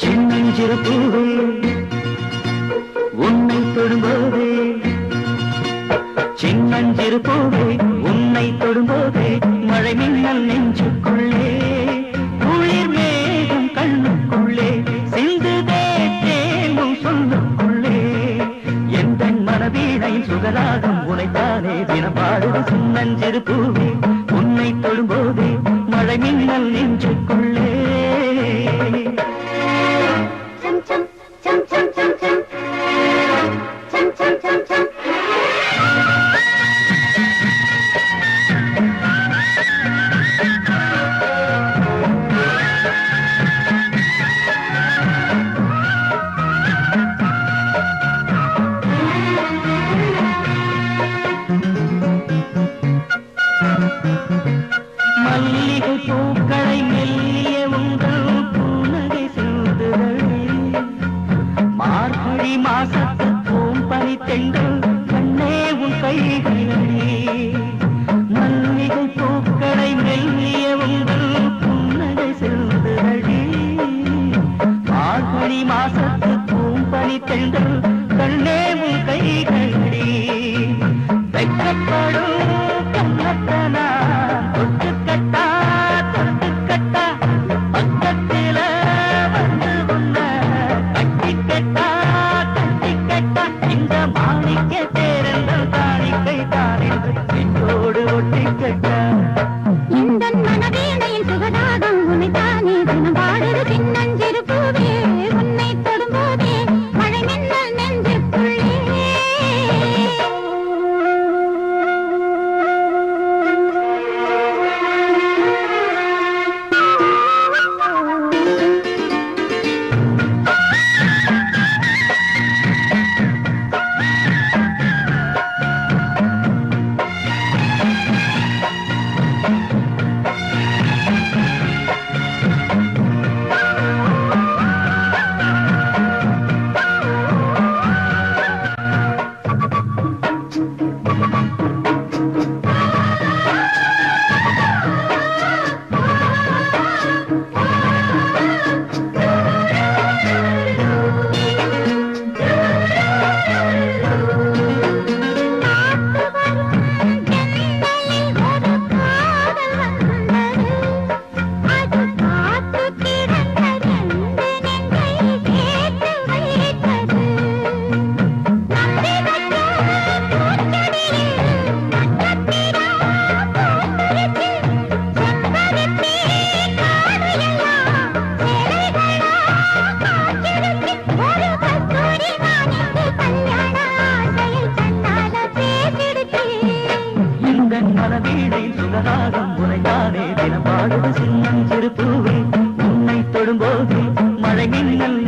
சின்னஞ்சிறு பூவே உன்னை தொடும்போதே சின்னஞ்சிறு பூவே உன்னை தொடும்போதே சின்னஞ்சிறு பூவே உன்னை தொடும்போதே மழை மின்னல் நெஞ்சுக்குள்ளே குளிர் மேகம் கண்ணுக்குள்ளே சிந்துதே தேங்கும் சொல்லுக்குள்ளே எந்த மனவீணை சுகராகம் உனைத்தானே தினம் பாடுது சின்னஞ்சிறு பூவே உன்னை தொடும்போதே மழை மின்னல் நெஞ்சுக்குள்ளே மல்லிகை பூக்களை மெல்லிய உங்கள் புன்னகை சிந்துதழே மார்கழி மாசத்து பூம்பனி தென்றல் கண்ணே உன் கைகளே மல்லிகை பூக்களை மெல்லிய உங்கள் புன்னகை சிந்துதழே மார்கழி மாசத்து பூம்பனி தென்றல் கண்ணே உன் கைகளே வெட்கப்படும் கண்ணத்தனா தொட்டுக்கட்டா தொட்டுக்கட்டா பக்கத்தில வந்து உன்ன கட்டிக்கட்டா கட்டிக்கட்டா இந்த மாணிக்க தேரங்கள் காணிக்கை தான் என்று என்னோடு ஒட்டிக்கட்டா இந்த மனவீணையின் சுகராகம் உனைத்தானே தினம் பாடுது சின்னஞ்சிறு பூவே உன்னை தொடும்போதே மழை மின்னல் நெஞ்சுக்குள்ளே மனவீணை சுகராகம் உனைத்தானே தினம் பாடுது சின்னஞ்சிறு பூவே உன்னை தொடும்போது மழை மின்னல்